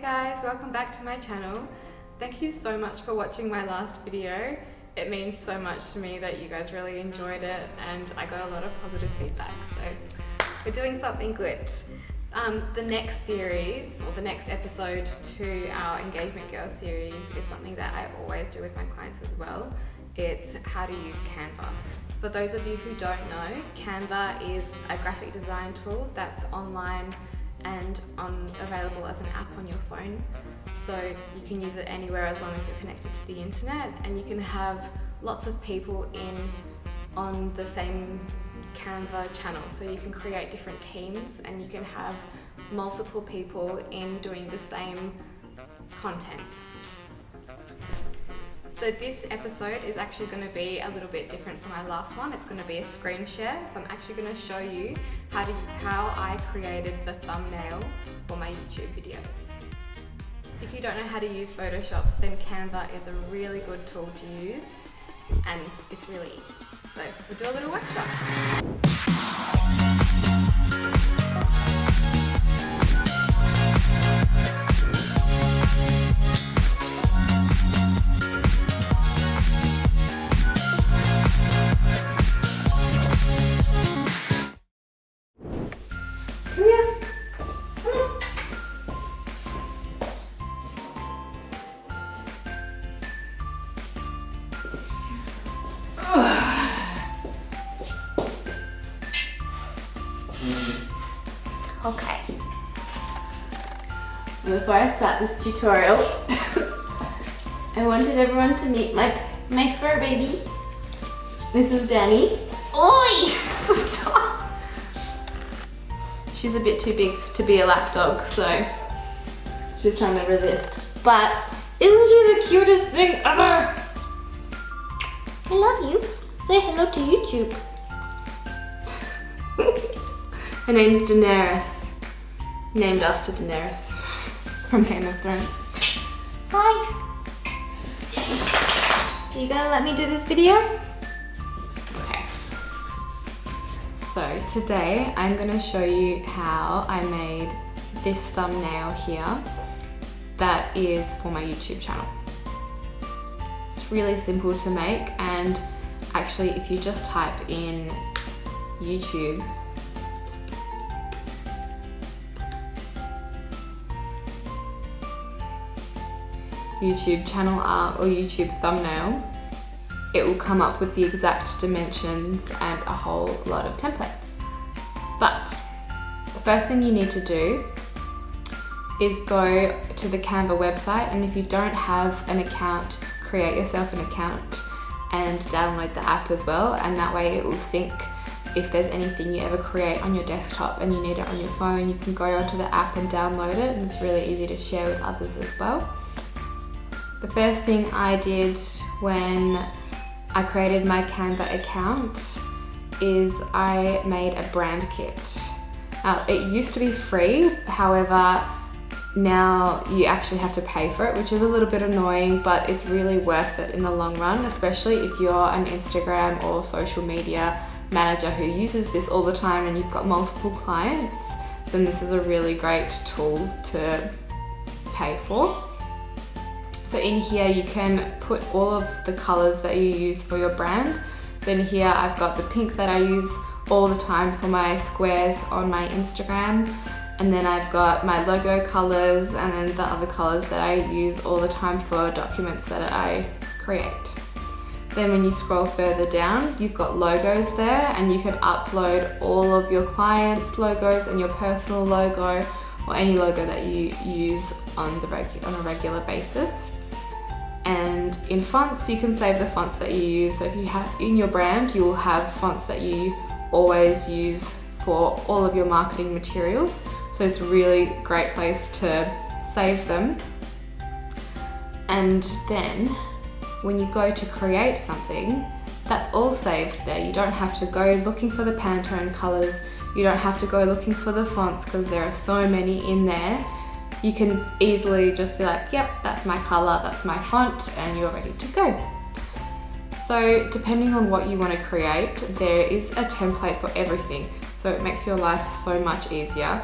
guys, welcome back to my channel. Thank you so much for watching my last video. It means so much to me that you guys really enjoyed it and I got a lot of positive feedback, so we're doing something good. The next series, or the next episode to our Engagement Girl series, is something that I always do with my clients as well. It's how to use Canva. For those of you who don't know, Canva is a graphic design tool that's online and available as an app on your phone. So you can use it anywhere as long as you're connected to the internet, and you can have lots of people on the same Canva channel. So you can create different teams and you can have multiple people in doing the same content. So this episode is actually going to be a little bit different from my last one. It's going to be a screen share. So I'm actually going to show you how I created the thumbnail for my YouTube videos. If you don't know how to use Photoshop, then Canva is a really good tool to use and it's really easy. So we'll do a little workshop. Okay, before I start this tutorial, I wanted everyone to meet my fur baby. This is Dani. Oi! Stop! She's a bit too big to be a lap dog, so she's trying to resist. But isn't she the cutest thing ever? I love you. Say hello to YouTube. Her name's Daenerys, named after Daenerys from Game of Thrones. Hi! Are you gonna let me do this video? Okay. So today I'm gonna show you how I made this thumbnail here that is for my YouTube channel. It's really simple to make, and actually if you just type in YouTube channel art or YouTube thumbnail, it will come up with the exact dimensions and a whole lot of templates. But the first thing you need to do is go to the Canva website, and if you don't have an account, create yourself an account and download the app as well, and that way it will sync. If there's anything you ever create on your desktop and you need it on your phone, you can go onto the app and download it, and it's really easy to share with others as well. The first thing I did when I created my Canva account is I made a brand kit. It used to be free, however, now you actually have to pay for it, which is a little bit annoying, but it's really worth it in the long run, especially if you're an Instagram or social media manager who uses this all the time and you've got multiple clients, then this is a really great tool to pay for. So in here you can put all of the colors that you use for your brand. So in here I've got the pink that I use all the time for my squares on my Instagram, and then I've got my logo colors, and then the other colors that I use all the time for documents that I create. Then when you scroll further down, you've got logos there, and you can upload all of your clients' logos and your personal logo or any logo that you use on a regular basis. And in fonts, you can save the fonts that you use. So if you have in your brand, you will have fonts that you always use for all of your marketing materials. So it's a really great place to save them. And then when you go to create something, that's all saved there. You don't have to go looking for the Pantone colors. You don't have to go looking for the fonts because there are so many in there. You can easily just be like, yep, that's my color, that's my font, and you're ready to go. So depending on what you want to create, there is a template for everything. So it makes your life so much easier.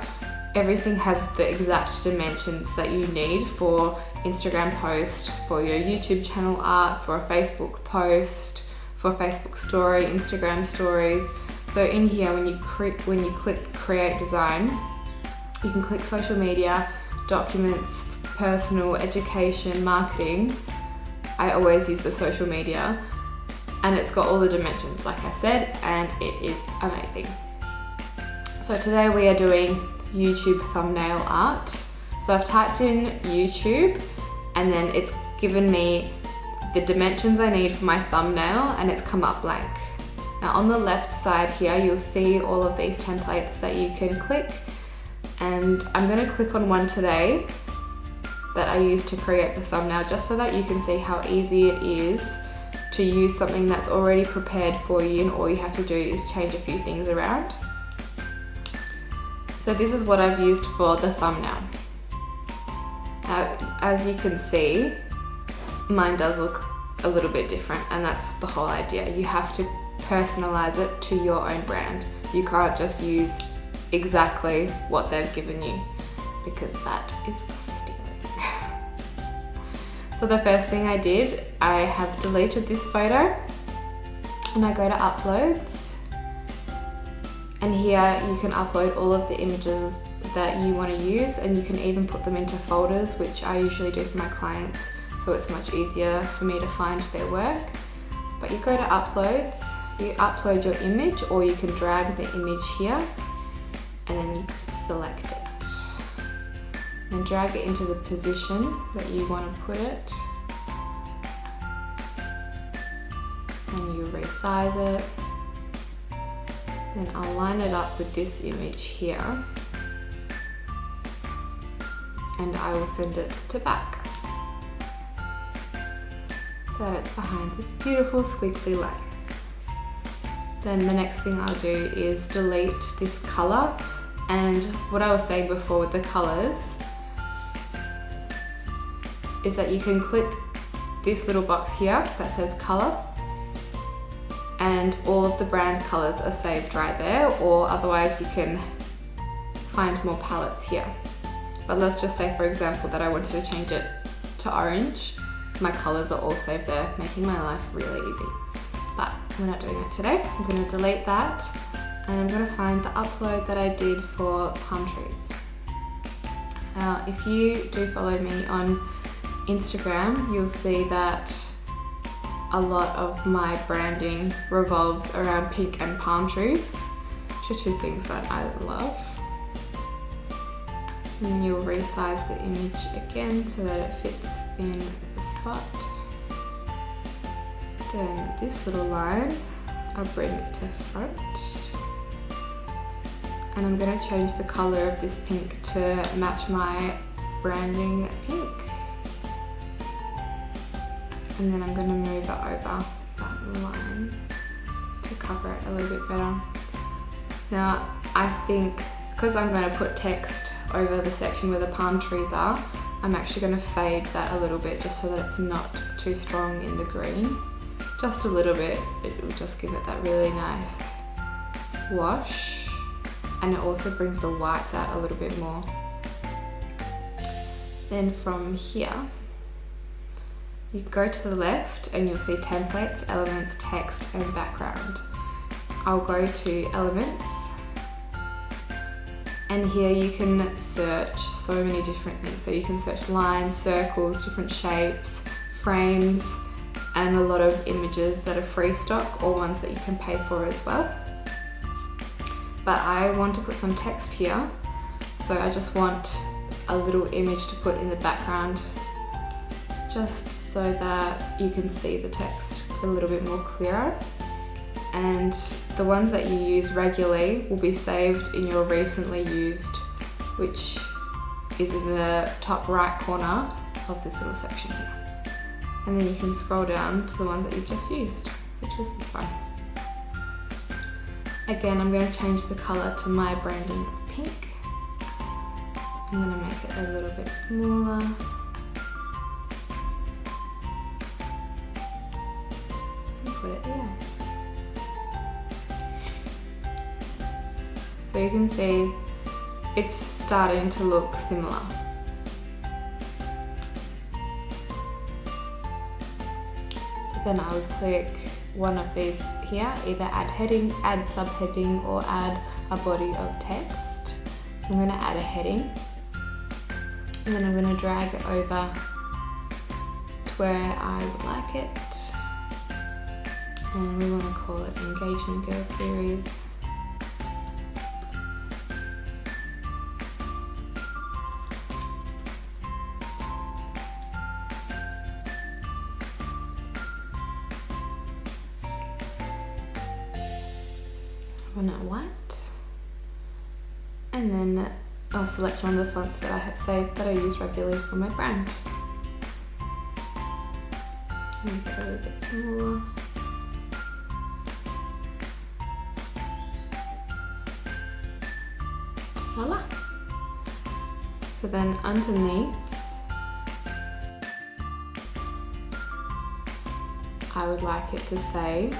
everything has the exact dimensions that you need for Instagram post, for your YouTube channel art, for a Facebook post, for a Facebook story, Instagram stories. So in here, when you click create design, you can click social media, documents, personal, education, marketing. I always use the social media, and it's got all the dimensions like I said, and it is amazing. So today we are doing YouTube thumbnail art. So I've typed in YouTube and then it's given me the dimensions I need for my thumbnail, and it's come up blank. Now on the left side here, you'll see all of these templates that you can click, and I'm going to click on one today that I use to create the thumbnail, just so that you can see how easy it is to use something that's already prepared for you, and all you have to do is change a few things around. So this is what I've used for the thumbnail. Now, as you can see, mine does look a little bit different, and that's the whole idea. You have to personalize it to your own brand. You can't just use exactly what they've given you, because that is stealing. So the first thing I did, I have deleted this photo, and I go to uploads, and here you can upload all of the images that you want to use, and you can even put them into folders, which I usually do for my clients, so it's much easier for me to find their work. But you go to uploads, you upload your image, or you can drag the image here, and then you select it. And drag it into the position that you want to put it. And you resize it. Then I'll line it up with this image here. And I will send it to back, so that it's behind this beautiful squiggly line. Then the next thing I'll do is delete this color, and what I was saying before with the colors is that you can click this little box here that says color, and all of the brand colors are saved right there, or otherwise you can find more palettes here. But let's just say, for example, that I wanted to change it to orange. My colors are all saved there, making my life really easy. But we're not doing that today. I'm going to delete that, and I'm going to find the upload that I did for palm trees. Now, if you do follow me on Instagram, you'll see that a lot of my branding revolves around pink and palm trees, which are two things that I love. And you'll resize the image again so that it fits in the spot. Then this little line, I'll bring it to front. And I'm going to change the color of this pink to match my branding pink. And then I'm going to move it over that line to cover it a little bit better. Now, I think because I'm going to put text over the section where the palm trees are, I'm actually going to fade that a little bit, just so that it's not too strong in the green. Just a little bit, it will just give it that really nice wash, and it also brings the whites out a little bit more. Then from here, you go to the left and you'll see templates, elements, text and background. I'll go to elements, and here you can search so many different things. So you can search lines, circles, different shapes, frames, and a lot of images that are free stock or ones that you can pay for as well. But I want to put some text here, so I just want a little image to put in the background, just so that you can see the text a little bit more clearer. And the ones that you use regularly will be saved in your recently used, which is in the top right corner of this little section here. And then you can scroll down to the ones that you've just used, which was this one. Again, I'm going to change the colour to my branding pink. I'm going to make it a little bit smaller. And put it there. So you can see it's starting to look similar. So then I would click one of these here, either add heading, add subheading, or add a body of text. So I'm going to add a heading, and then I'm going to drag it over to where I would like it, and we want to call it Engagement Girl Series. I want it white, and then I'll select one of the fonts that I have saved that I use regularly for my brand. Make it a little bit smaller. Voila! So then underneath, I would like it to say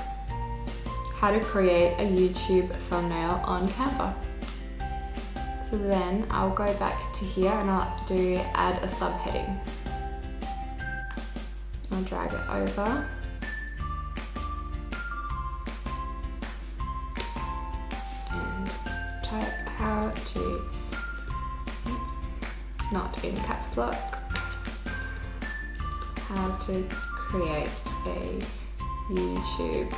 how to create a YouTube thumbnail on Canva. So then I'll go back to here and I'll do add a subheading. I'll drag it over. And type how to, not in caps lock, how to create a YouTube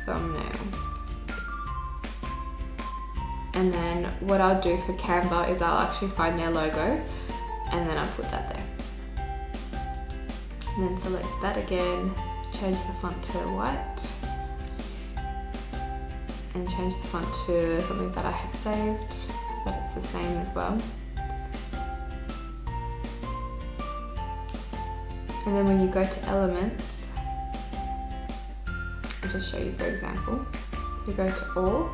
thumbnail. And then what I'll do for Canva is I'll actually find their logo and then I'll put that there. And then select that again, change the font to white, and change the font to something that I have saved so that it's the same as well. And then when you go to elements, I'll just show you for example. So you go to all,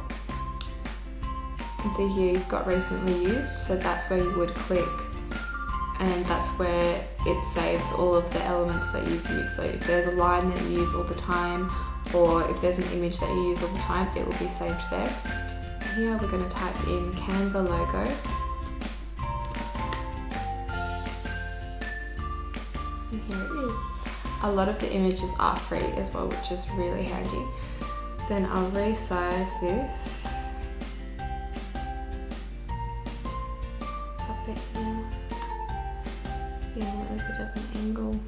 and see here you've got recently used, so that's where you would click, and that's where it saves all of the elements that you've used. So if there's a line that you use all the time, or if there's an image that you use all the time, it will be saved there. Here we're going to type in Canva logo. And here it is. A lot of the images are free as well, which is really handy. Then I'll resize this. Up it here. Get a little bit of an angle.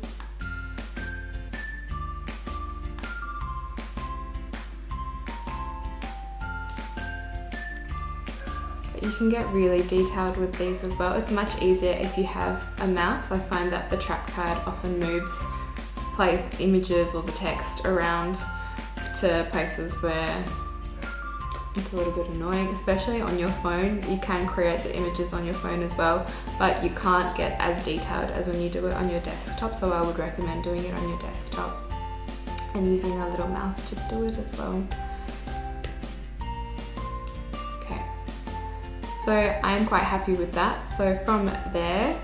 You can get really detailed with these as well. It's much easier if you have a mouse. I find that the trackpad often moves images or the text around to places where it's a little bit annoying, especially on your phone. You can create the images on your phone as well, but you can't get as detailed as when you do it on your desktop, so I would recommend doing it on your desktop and using a little mouse to do it as well. So I'm quite happy with that. So from there,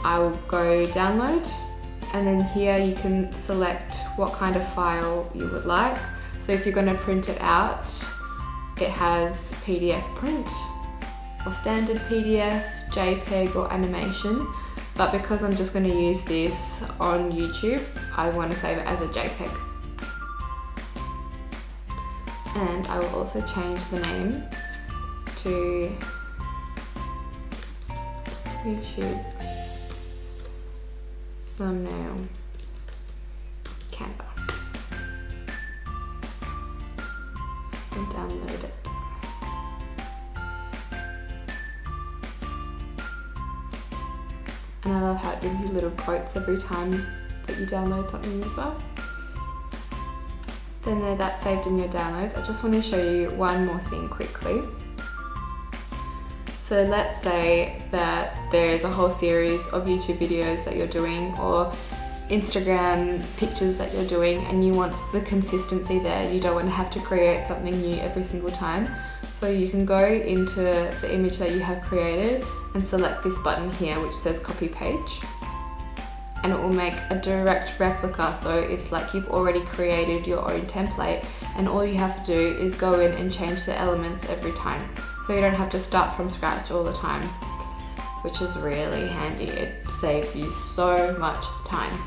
I will go download, and then here you can select what kind of file you would like. So if you're going to print it out, it has PDF print or standard PDF, JPEG or animation. But because I'm just going to use this on YouTube, I want to save it as a JPEG. And I will also change the name to YouTube thumbnail Canva and download it. And I love how it gives you little quotes every time that you download something as well. Then there, that's saved in your downloads. I just want to show you one more thing quickly. So let's say that there is a whole series of YouTube videos that you're doing, or Instagram pictures that you're doing, and you want the consistency there. You don't want to have to create something new every single time. So you can go into the image that you have created and select this button here which says copy page, and it will make a direct replica. So it's like you've already created your own template, and all you have to do is go in and change the elements every time. so you don't have to start from scratch all the time, which is really handy. It saves you so much time.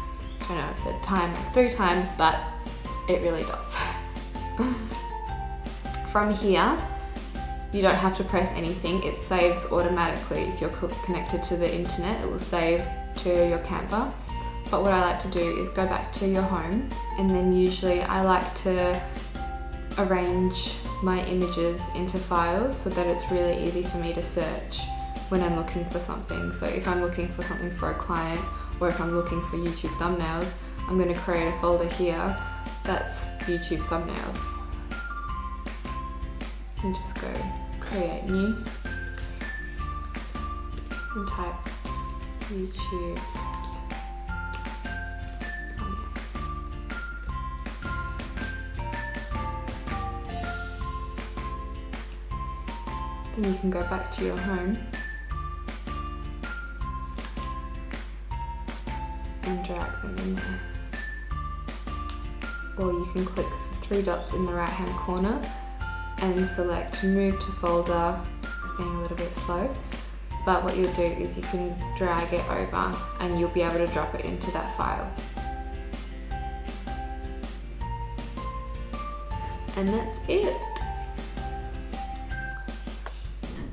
I know I've said time like 3 times, but it really does. From here, you don't have to press anything. It saves automatically. If you're connected to the internet, it will save to your Canva. But what I like to do is go back to your home, and then usually I like to arrange my images into files so that it's really easy for me to search when I'm looking for something. So if I'm looking for something for a client, or if I'm looking for YouTube thumbnails, I'm going to create a folder here that's YouTube thumbnails. And just go create new and type YouTube thumbnail. Then you can go back to your home and drag them in there. Or you can click the 3 dots in the right hand corner and select move to folder. It's being a little bit slow, but what you'll do is you can drag it over and you'll be able to drop it into that file. And that's it.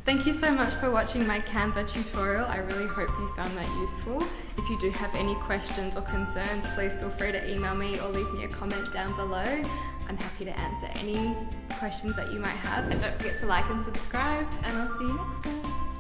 Thank you so much for watching my Canva tutorial. I really hope you found that useful. If you do have any questions or concerns, please feel free to email me or leave me a comment down below. I'm happy to answer any questions that you might have. And don't forget to like and subscribe, and I'll see you next time.